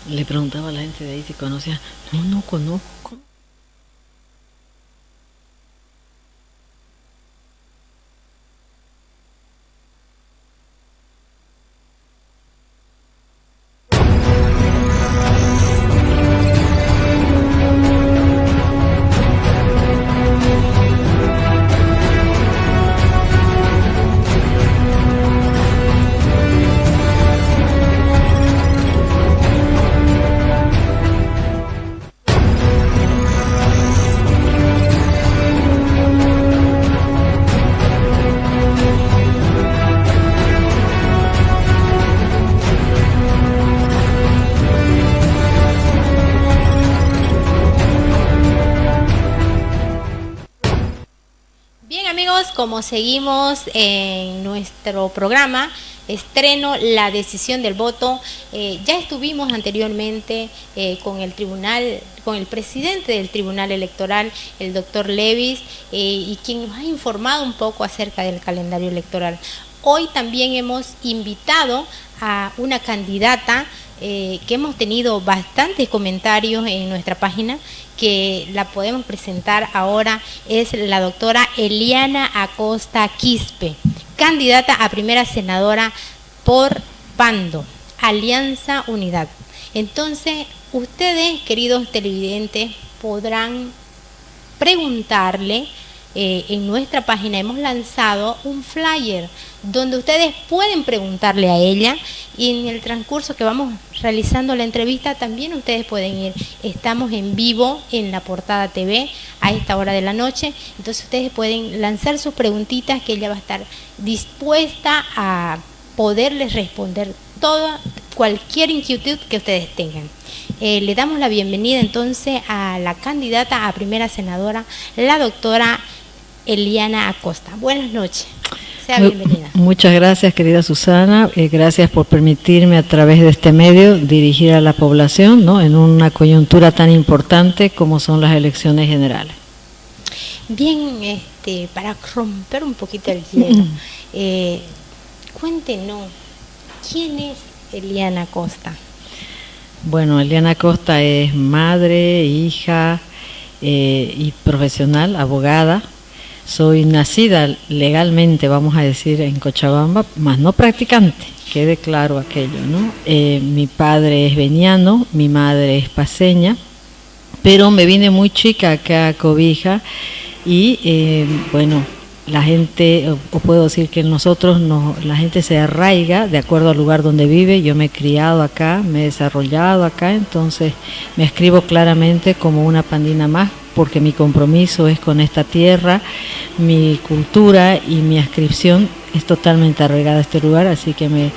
Le preguntaba a la gente de ahí si conocía. No, no conozco. Bien amigos, como seguimos en nuestro programa, estreno la decisión del voto. Ya estuvimos anteriormente con el tribunal, con el presidente del Tribunal Electoral, el doctor Levis, y quien nos ha informado un poco acerca del calendario electoral. Hoy también hemos invitado a una candidata que hemos tenido bastantes comentarios en nuestra página, que la podemos presentar ahora. Es la doctora Eliana Acosta Quispe, candidata a primera senadora por Pando, Alianza Unidad. Entonces, ustedes, queridos televidentes, podrán preguntarle. En nuestra página hemos lanzado un flyer donde ustedes pueden preguntarle a ella, y en el transcurso que vamos realizando la entrevista también ustedes pueden ir. Estamos en vivo en La Portada TV a esta hora de la noche, entonces ustedes pueden lanzar sus preguntitas, que ella va a estar dispuesta a poderles responder cualquier inquietud que ustedes tengan. Le damos la bienvenida entonces a la candidata a primera senadora, la doctora Eliana Acosta. Buenas noches, sea bienvenida. Muchas gracias, querida Susana. Gracias por permitirme a través de este medio dirigir a la población, ¿no?, en una coyuntura tan importante como son las elecciones generales. Bien, para romper un poquito el hielo, cuéntenos, ¿quién es Eliana Acosta? Bueno, Eliana Acosta es madre, hija y profesional, abogada. Soy nacida legalmente, vamos a decir, en Cochabamba, más no practicante, quede claro aquello, ¿no? Mi padre es veniano, mi madre es paceña, pero me vine muy chica acá a Cobija y, bueno, la gente, o puedo decir que nosotros, la gente se arraiga de acuerdo al lugar donde vive. Yo me he criado acá, me he desarrollado acá, entonces me escribo claramente como una pandina más, porque mi compromiso es con esta tierra, mi cultura y mi adscripción es totalmente arraigada a este lugar, así que me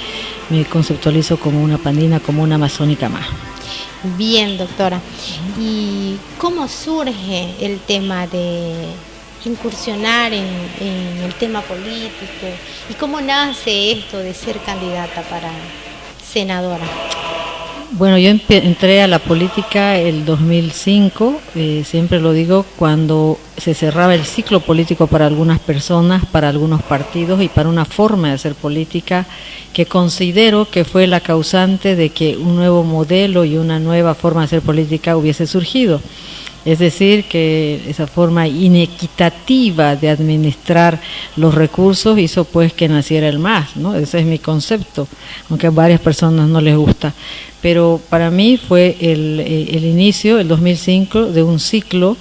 conceptualizo como una pandina, como una amazónica más. Bien, doctora. ¿Y cómo surge el tema de incursionar en el tema político? ¿Y cómo nace esto de ser candidata para senadora? Bueno, yo entré a la política el 2005, siempre lo digo, cuando se cerraba el ciclo político para algunas personas, para algunos partidos y para una forma de hacer política que considero que fue la causante de que un nuevo modelo y una nueva forma de hacer política hubiese surgido. Es decir, que esa forma inequitativa de administrar los recursos hizo pues que naciera el MAS, ¿no? Ese es mi concepto, aunque a varias personas no les gusta. Pero para mí fue el inicio, el 2005, de un ciclo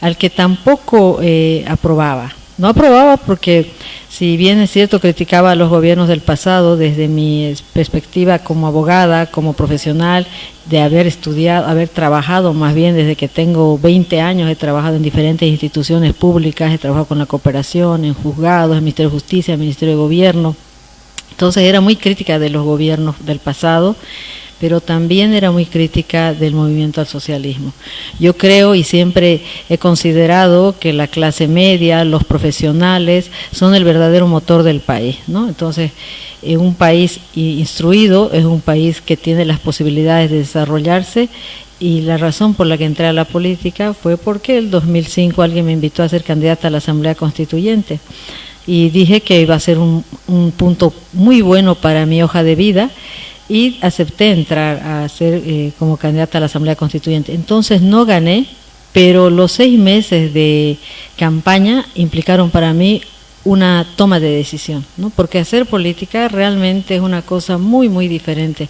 al que tampoco aprobaba. No aprobaba porque, si bien es cierto, criticaba a los gobiernos del pasado desde mi perspectiva como abogada, como profesional, de haber estudiado, haber trabajado más bien desde que tengo 20 años, he trabajado en diferentes instituciones públicas, he trabajado con la cooperación, en juzgados, en el Ministerio de Justicia, en el Ministerio de Gobierno. Entonces era muy crítica de los gobiernos del pasado, pero también era muy crítica del movimiento al socialismo. Yo creo y siempre he considerado que la clase media, los profesionales, son el verdadero motor del país, ¿no? Entonces, un país instruido es un país que tiene las posibilidades de desarrollarse, y la razón por la que entré a la política fue porque en el 2005 alguien me invitó a ser candidata a la Asamblea Constituyente, y dije que iba a ser un punto muy bueno para mi hoja de vida. y acepté entrar a ser como candidata a la Asamblea Constituyente. Entonces no gané, pero los 6 meses de campaña implicaron para mí una toma de decisión, ¿no? Porque hacer política realmente es una cosa muy, muy diferente.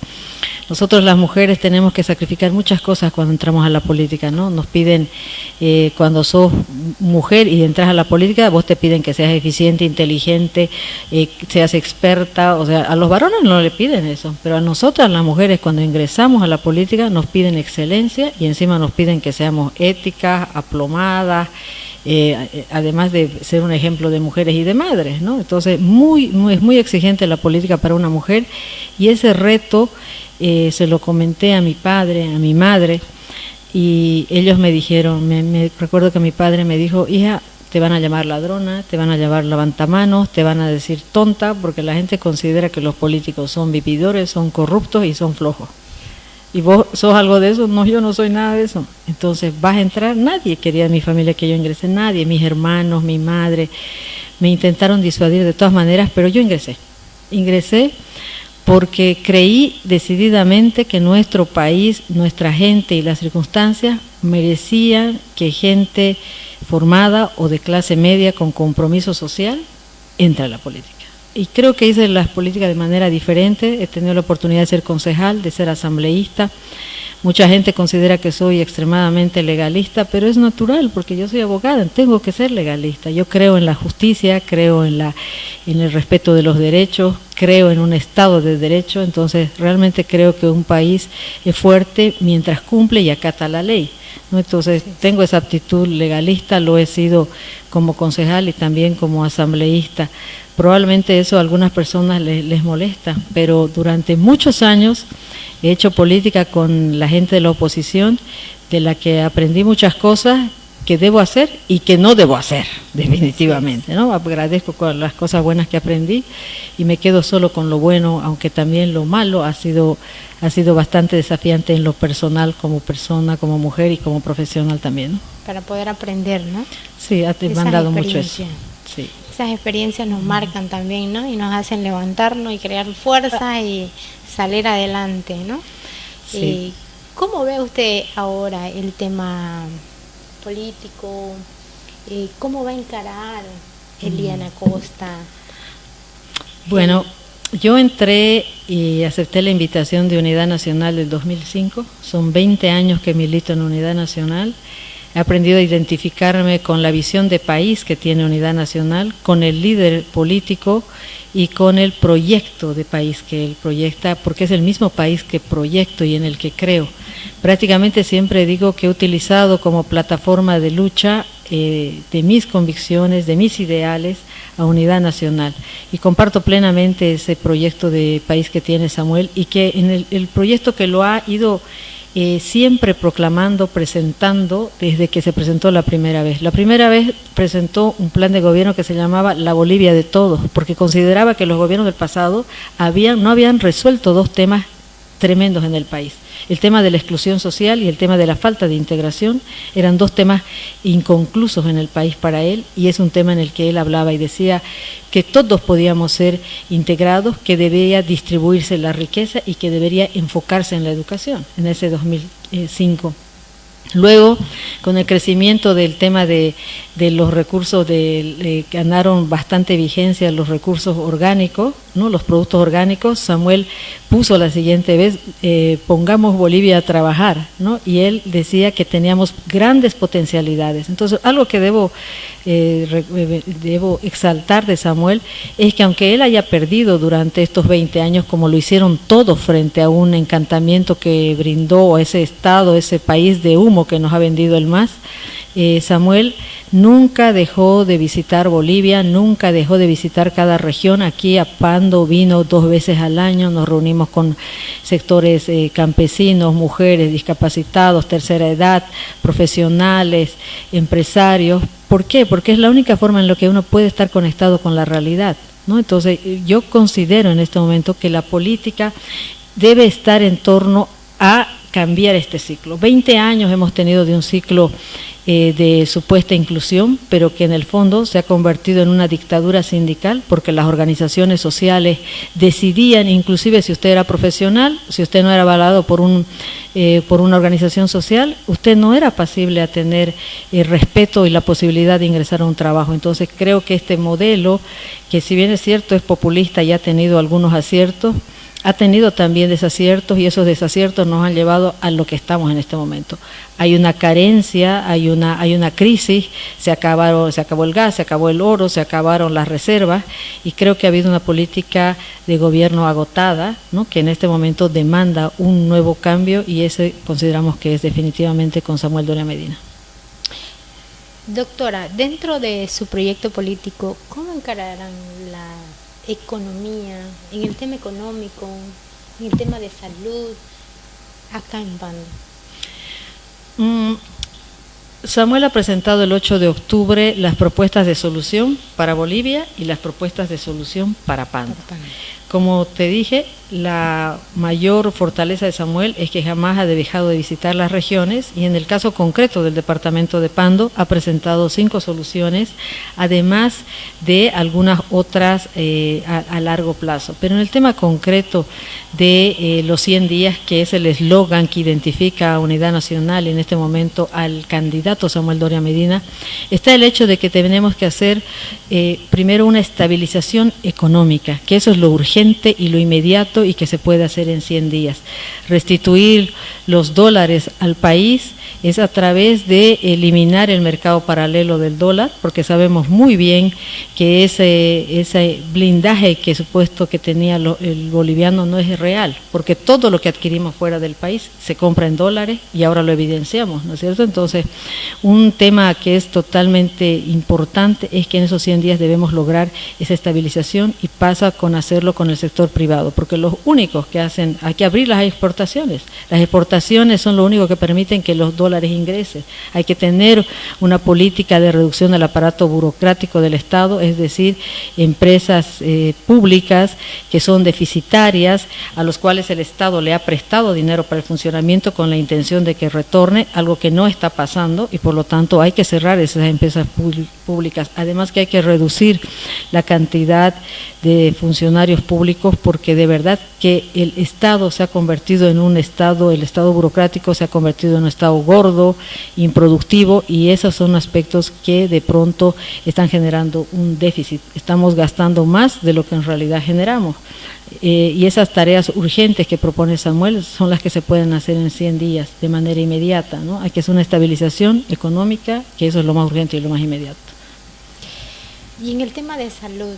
Nosotros las mujeres tenemos que sacrificar muchas cosas cuando entramos a la política, ¿no? Nos piden, cuando sos mujer y entras a la política, vos te piden que seas eficiente, inteligente, seas experta, o sea, a los varones no le piden eso, pero a nosotras las mujeres cuando ingresamos a la política nos piden excelencia y encima nos piden que seamos éticas, aplomadas, además de ser un ejemplo de mujeres y de madres, ¿no? Entonces es muy exigente la política para una mujer y ese reto se lo comenté a mi padre, a mi madre, y ellos me dijeron, me recuerdo que mi padre me dijo: hija, te van a llamar ladrona, te van a llamar levantamanos, te van a decir tonta, porque la gente considera que los políticos son vividores, son corruptos y son flojos. ¿Y vos sos algo de eso? No, yo no soy nada de eso. Entonces, ¿vas a entrar? Nadie quería en mi familia que yo ingrese, nadie, mis hermanos, mi madre, me intentaron disuadir de todas maneras, pero yo ingresé. Ingresé porque creí decididamente que nuestro país, nuestra gente y las circunstancias merecían que gente formada o de clase media con compromiso social entre a la política. Y creo que hice las políticas de manera diferente. He tenido la oportunidad de ser concejal, de ser asambleísta. Mucha gente considera que soy extremadamente legalista, pero es natural porque yo soy abogada, tengo que ser legalista. Yo creo en la justicia, creo en el respeto de los derechos, creo en un Estado de derecho, entonces realmente creo que un país es fuerte mientras cumple y acata la ley, ¿no? Entonces tengo esa aptitud legalista, lo he sido como concejal y también como asambleísta. Probablemente eso a algunas personas les molesta, pero durante muchos años he hecho política con la gente de la oposición, de la que aprendí muchas cosas que debo hacer y que no debo hacer, definitivamente, ¿no? Agradezco con las cosas buenas que aprendí y me quedo solo con lo bueno, aunque también lo malo ha sido bastante desafiante en lo personal, como persona, como mujer y como profesional también, ¿no? Para poder aprender, ¿no? Sí, me han dado mucho eso. Sí. Esas experiencias nos marcan también, ¿no? Y nos hacen levantarnos y crear fuerza y salir adelante, ¿no? Sí. ¿Cómo ve usted ahora el tema político? ¿Cómo va a encarar Eliana Costa? Bueno, yo entré y acepté la invitación de Unidad Nacional del 2005. Son 20 años que milito en Unidad Nacional. He aprendido a identificarme con la visión de país que tiene Unidad Nacional, con el líder político y con el proyecto de país que él proyecta, porque es el mismo país que proyecto y en el que creo. Prácticamente siempre digo que he utilizado como plataforma de lucha de mis convicciones, de mis ideales, a Unidad Nacional. Y comparto plenamente ese proyecto de país que tiene Samuel y que en el proyecto que lo ha ido siempre proclamando, presentando desde que se presentó la primera vez. La primera vez presentó un plan de gobierno que se llamaba La Bolivia de Todos, porque consideraba que los gobiernos del pasado no habían resuelto 2 temas tremendos en el país. El tema de la exclusión social y el tema de la falta de integración eran 2 temas inconclusos en el país para él, y es un tema en el que él hablaba y decía que todos podíamos ser integrados, que debía distribuirse la riqueza y que debería enfocarse en la educación, en ese 2005. Luego, con el crecimiento del tema de los recursos, ganaron bastante vigencia los recursos orgánicos, ¿no? Los productos orgánicos. Samuel puso la siguiente vez, pongamos Bolivia a trabajar, ¿no? Y él decía que teníamos grandes potencialidades. Entonces, algo que debo exaltar de Samuel es que aunque él haya perdido durante estos 20 años, como lo hicieron todos frente a un encantamiento que brindó ese Estado, ese país de humo que nos ha vendido el MAS, Samuel nunca dejó de visitar Bolivia, nunca dejó de visitar cada región. Aquí a Pando vino 2 veces al año, nos reunimos con sectores campesinos, mujeres, discapacitados, tercera edad, profesionales, empresarios. ¿Por qué? Porque es la única forma en la que uno puede estar conectado con la realidad, ¿no? Entonces yo considero en este momento que la política debe estar en torno a cambiar este ciclo. 20 años hemos tenido de un ciclo de supuesta inclusión, pero que en el fondo se ha convertido en una dictadura sindical, porque las organizaciones sociales decidían, inclusive si usted era profesional, si usted no era avalado por una organización social, usted no era pasible a tener respeto y la posibilidad de ingresar a un trabajo. Entonces creo que este modelo, que si bien es cierto es populista y ha tenido algunos aciertos, ha tenido también desaciertos, y esos desaciertos nos han llevado a lo que estamos en este momento. Hay una carencia, hay una crisis, se acabó el gas, se acabó el oro, se acabaron las reservas, y creo que ha habido una política de gobierno agotada, ¿no?, que en este momento demanda un nuevo cambio, y ese consideramos que es definitivamente con Samuel Doria Medina. Doctora, dentro de su proyecto político, ¿cómo encararán la economía, en el tema económico, en el tema de salud, acá en Pando? Samuel ha presentado el 8 de octubre las propuestas de solución para Bolivia y las propuestas de solución para Pando. Como te dije, la mayor fortaleza de Samuel es que jamás ha dejado de visitar las regiones, y en el caso concreto del departamento de Pando ha presentado 5 soluciones, además de algunas otras a largo plazo. Pero en el tema concreto de los 100 días, que es el eslogan que identifica a Unidad Nacional y en este momento al candidato Samuel Doria Medina, está el hecho de que tenemos que hacer primero una estabilización económica, que eso es lo urgente y lo inmediato y que se puede hacer en 100 días. Restituir los dólares al país es a través de eliminar el mercado paralelo del dólar, porque sabemos muy bien que ese blindaje que supuesto que tenía el boliviano no es real, porque todo lo que adquirimos fuera del país se compra en dólares y ahora lo evidenciamos, ¿no es cierto? Entonces, un tema que es totalmente importante es que en esos 100 días debemos lograr esa estabilización, y pasa con hacerlo con el sector privado, porque los únicos que hacen, hay que abrir las exportaciones. Las exportaciones son lo único que permiten que los dólares ingresen. Hay que tener una política de reducción del aparato burocrático del Estado, es decir, empresas públicas que son deficitarias, a los cuales el Estado le ha prestado dinero para el funcionamiento con la intención de que retorne, algo que no está pasando, y por lo tanto hay que cerrar esas empresas públicas. Además que hay que reducir la cantidad de funcionarios públicos, porque de verdad que el Estado se ha convertido en un Estado, el Estado burocrático se ha convertido en un Estado gordo, improductivo, y esos son aspectos que de pronto están generando un déficit. Estamos gastando más de lo que en realidad generamos. Y esas tareas urgentes que propone Samuel son las que se pueden hacer en 100 días de manera inmediata, ¿no? Hay que hacer una estabilización económica, que eso es lo más urgente y lo más inmediato. Y en el tema de salud.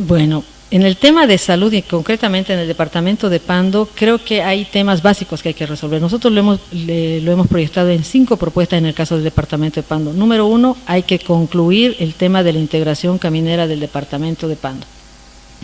Bueno, en el tema de salud y concretamente en el departamento de Pando, creo que hay temas básicos que hay que resolver. Nosotros lo hemos proyectado en 5 propuestas en el caso del departamento de Pando. Número 1, hay que concluir el tema de la integración caminera del departamento de Pando.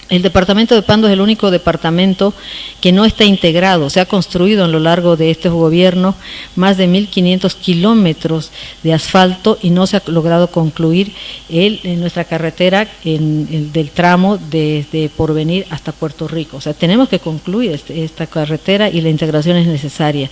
El departamento de Pando es el único departamento que no está integrado. Se ha construido a lo largo de estos gobiernos más de 1.500 kilómetros de asfalto y no se ha logrado concluir en nuestra carretera del tramo desde Porvenir hasta Puerto Rico. O sea, tenemos que concluir esta carretera y la integración es necesaria.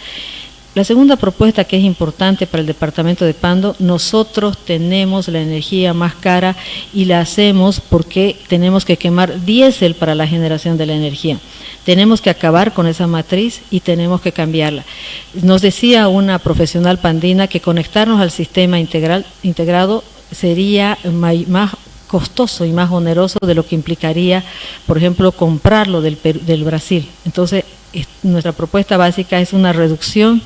La segunda propuesta, que es importante para el departamento de Pando, nosotros tenemos la energía más cara y la hacemos porque tenemos que quemar diésel para la generación de la energía. Tenemos que acabar con esa matriz y tenemos que cambiarla. Nos decía una profesional pandina que conectarnos al sistema integrado sería más costoso y más oneroso de lo que implicaría, por ejemplo, comprarlo del Brasil. Entonces, nuestra propuesta básica es una reducción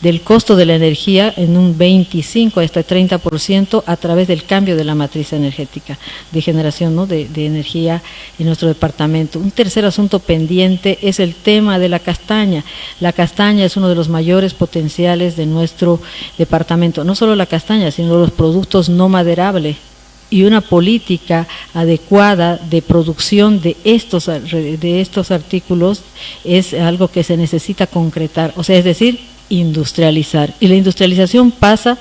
del costo de la energía en un 25 hasta 30% a través del cambio de la matriz energética de generación, ¿no?, de energía en nuestro departamento. Un tercer asunto pendiente es el tema de la castaña. La castaña es uno de los mayores potenciales de nuestro departamento. No solo la castaña, sino los productos no maderables, y una política adecuada de producción de estos artículos es algo que se necesita concretar, o sea, es decir, industrializar. Y la industrialización pasa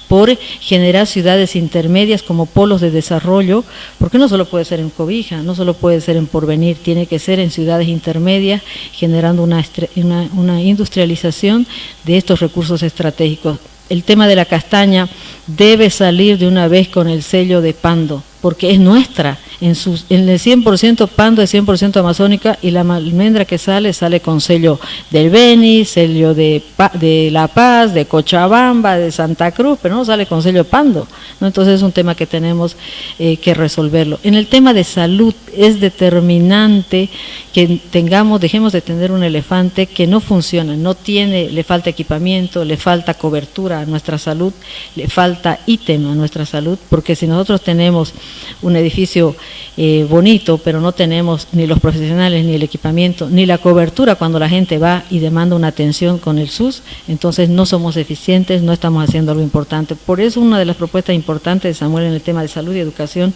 por generar ciudades intermedias como polos de desarrollo, porque no solo puede ser en Cobija, no solo puede ser en Porvenir, tiene que ser en ciudades intermedias, generando una industrialización de estos recursos estratégicos. el tema de la castaña debe salir de una vez con el sello de Pando, porque es nuestra. En el 100% Pando es 100% amazónica, y la almendra que sale con sello del Beni, sello de La Paz, de Cochabamba, de Santa Cruz, pero no sale con sello Pando, ¿no? Entonces es un tema que tenemos que resolverlo. En el tema de salud es determinante que dejemos de tener un elefante que no funciona, le falta equipamiento, le falta cobertura a nuestra salud, le falta ítem a nuestra salud, porque si nosotros tenemos un edificio bonito, pero no tenemos ni los profesionales, ni el equipamiento, ni la cobertura cuando la gente va y demanda una atención con el SUS, entonces no somos eficientes, no estamos haciendo algo importante. Por eso una de las propuestas importantes de Samuel en el tema de salud y educación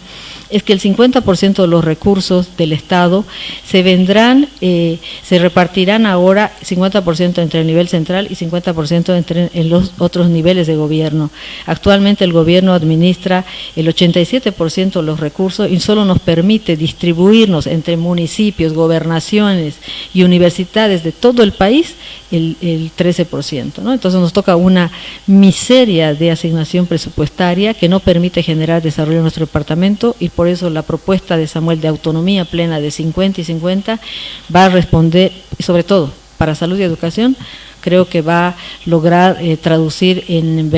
es que el 50% de los recursos del Estado se repartirán ahora 50% entre el nivel central y 50% en los otros niveles de gobierno. Actualmente el gobierno administra el 87% de los recursos y solo nos permite distribuirnos entre municipios, gobernaciones y universidades de todo el país el 13%, ¿no? Entonces nos toca una miseria de asignación presupuestaria que no permite generar desarrollo en nuestro departamento, y por eso la propuesta de Samuel de autonomía plena de 50 y 50 va a responder, sobre todo para salud y educación, creo que va a lograr traducir en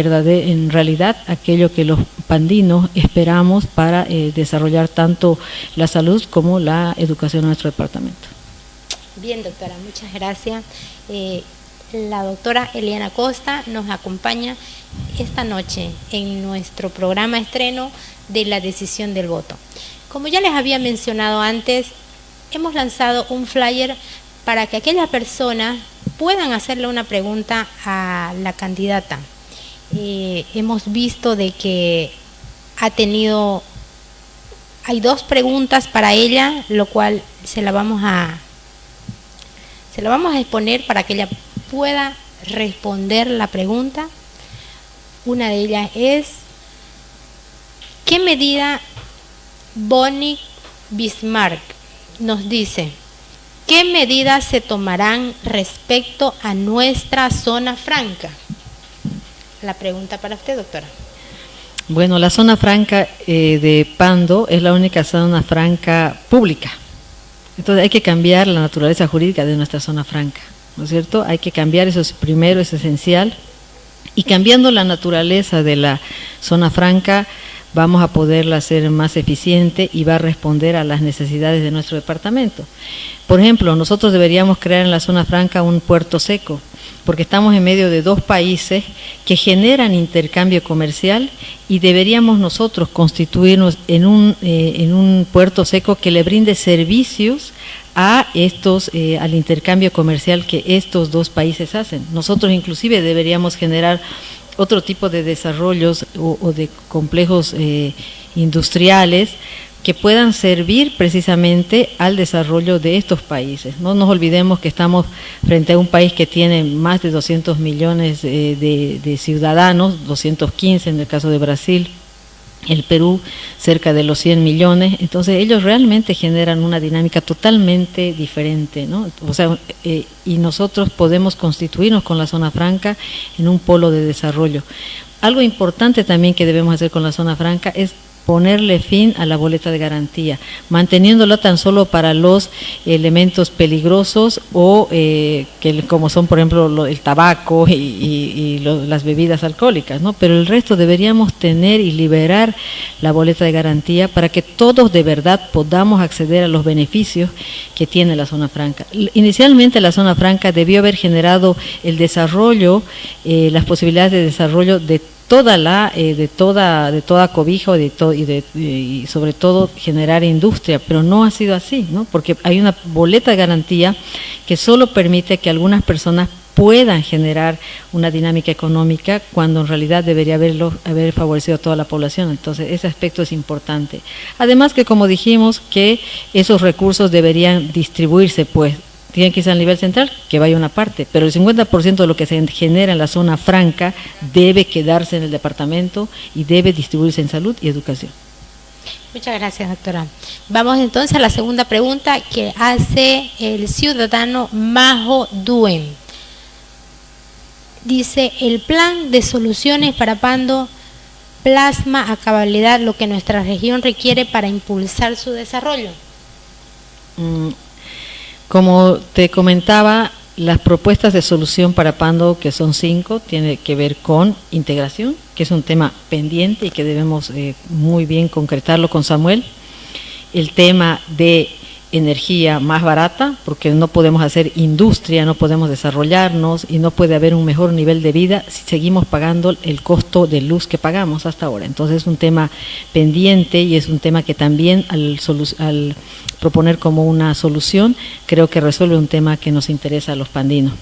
realidad aquello que los pandinos esperamos para desarrollar tanto la salud como la educación en nuestro departamento. Bien, doctora, muchas gracias. La doctora Eliana Costa nos acompaña esta noche en nuestro programa estreno de la decisión del voto. Como ya les había mencionado antes, hemos lanzado un flyer para que aquellas personas puedan hacerle una pregunta a la candidata. Hemos visto de que hay 2 preguntas para ella, lo cual se la vamos a exponer para que ella pueda responder la pregunta. Una de ellas es: ¿qué medida Bonnie Bismarck nos dice? ¿Qué medidas se tomarán respecto a nuestra zona franca? La pregunta para usted, doctora. Bueno, la zona franca de Pando es la única zona franca pública. Entonces hay que cambiar la naturaleza jurídica de nuestra zona franca, ¿no es cierto? Hay que cambiar, eso es primero, es esencial. Y cambiando la naturaleza de la zona franca, vamos a poderla hacer más eficiente y va a responder a las necesidades de nuestro departamento. Por ejemplo, nosotros deberíamos crear en la zona franca un puerto seco, porque estamos en medio de 2 países que generan intercambio comercial, y deberíamos nosotros constituirnos en un puerto seco que le brinde servicios a al intercambio comercial que estos 2 países hacen. Nosotros inclusive deberíamos generar otro tipo de desarrollos o de complejos industriales que puedan servir precisamente al desarrollo de estos países. No nos olvidemos que estamos frente a un país que tiene más de 200 millones de ciudadanos, 215 en el caso de Brasil, el Perú cerca de los 100 millones, entonces ellos realmente generan una dinámica totalmente diferente, ¿no? O sea, y nosotros podemos constituirnos con la zona franca en un polo de desarrollo. Algo importante también que debemos hacer con la zona franca es ponerle fin a la boleta de garantía, manteniéndola tan solo para los elementos peligrosos o como son, por ejemplo, el tabaco y las bebidas alcohólicas, ¿no? Pero el resto deberíamos tener y liberar la boleta de garantía para que todos de verdad podamos acceder a los beneficios que tiene la zona franca. Inicialmente la zona franca debió haber generado el desarrollo, las posibilidades de desarrollo de toda cobijo y sobre todo generar industria, pero no ha sido así, ¿no? Porque hay una boleta de garantía que solo permite que algunas personas puedan generar una dinámica económica cuando en realidad debería haber favorecido a toda la población. Entonces ese aspecto es importante. Además que, como dijimos, que esos recursos deberían distribuirse, pues tiene que ser a nivel central, que vaya una parte, pero el 50% de lo que se genera en la zona franca debe quedarse en el departamento y debe distribuirse en salud y educación. Muchas gracias, doctora. Vamos entonces a la segunda pregunta que hace el ciudadano Majo Duen. Dice, el plan de soluciones para Pando plasma a cabalidad lo que nuestra región requiere para impulsar su desarrollo. Como te comentaba, las propuestas de solución para Pando, que son 5, tiene que ver con integración, que es un tema pendiente y que debemos muy bien concretarlo con Samuel. El tema de energía más barata, porque no podemos hacer industria, no podemos desarrollarnos y no puede haber un mejor nivel de vida si seguimos pagando el costo de luz que pagamos hasta ahora. Entonces es un tema pendiente y es un tema que también al proponer como una solución, creo que resuelve un tema que nos interesa a los pandinos.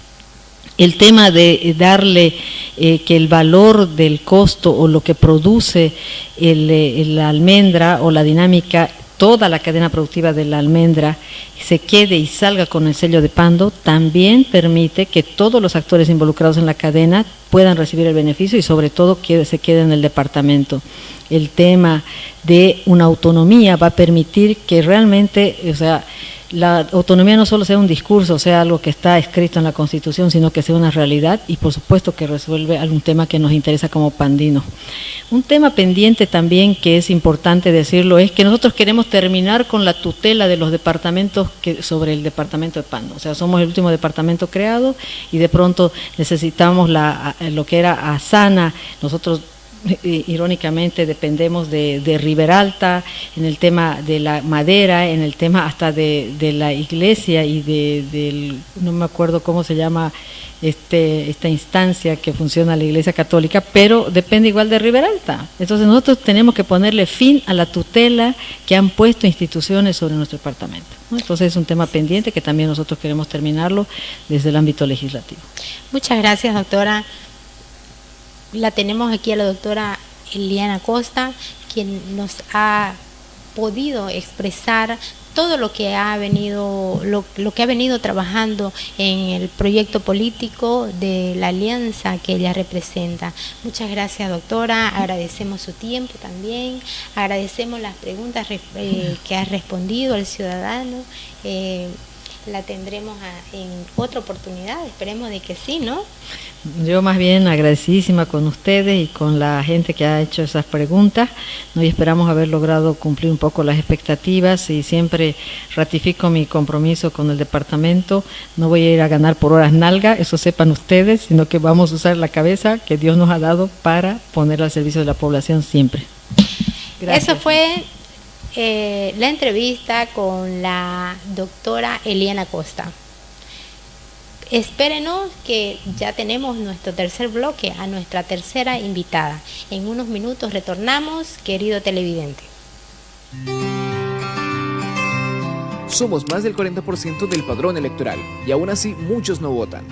El tema de darle que el valor del costo o lo que produce la almendra o la dinámica, toda la cadena productiva de la almendra se quede y salga con el sello de Pando, también permite que todos los actores involucrados en la cadena puedan recibir el beneficio y sobre todo que se quede en el departamento. El tema de una autonomía va a permitir que realmente, o sea, la autonomía no solo sea un discurso, sea algo que está escrito en la Constitución, sino que sea una realidad y por supuesto que resuelve algún tema que nos interesa como pandinos. Un tema pendiente también que es importante decirlo es que nosotros queremos terminar con la tutela de los departamentos sobre el departamento de Pando. O sea, somos el último departamento creado y de pronto necesitamos lo que era Asana. Nosotros irónicamente dependemos de Riberalta en el tema de la madera, en el tema hasta de la iglesia y no me acuerdo cómo se llama esta instancia que funciona la Iglesia Católica, pero depende igual de Riberalta. Entonces nosotros tenemos que ponerle fin a la tutela que han puesto instituciones sobre nuestro departamento, ¿no? Entonces es un tema pendiente que también nosotros queremos terminarlo desde el ámbito legislativo. Muchas gracias, doctora. La tenemos aquí a la doctora Eliana Costa, quien nos ha podido expresar todo lo que ha venido trabajando en el proyecto político de la alianza que ella representa. Muchas gracias, doctora. Agradecemos su tiempo también, agradecemos las preguntas que ha respondido al ciudadano. La tendremos en otra oportunidad, esperemos de que sí, ¿no? Yo más bien agradecidísima con ustedes y con la gente que ha hecho esas preguntas, ¿no? Y esperamos haber logrado cumplir un poco las expectativas y siempre ratifico mi compromiso con el departamento. No voy a ir a ganar por horas nalga, eso sepan ustedes, sino que vamos a usar la cabeza que Dios nos ha dado para ponerla al servicio de la población siempre. Gracias. Eso fue la entrevista con la doctora Eliana Costa. Espérenos que ya tenemos nuestro tercer bloque, a nuestra tercera invitada. En unos minutos retornamos, querido televidente. Somos más del 40% del padrón electoral y aún así muchos no votan.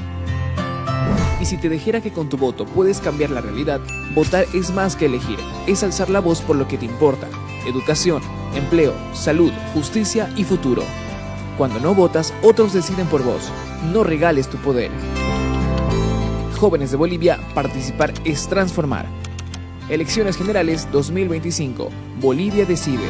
Y si te dijera que con tu voto puedes cambiar la realidad, votar es más que elegir, es alzar la voz por lo que te importa: educación, empleo, salud, justicia y futuro. Cuando no votas, otros deciden por vos. No regales tu poder. Jóvenes de Bolivia, participar es transformar. Elecciones Generales 2025. Bolivia decide.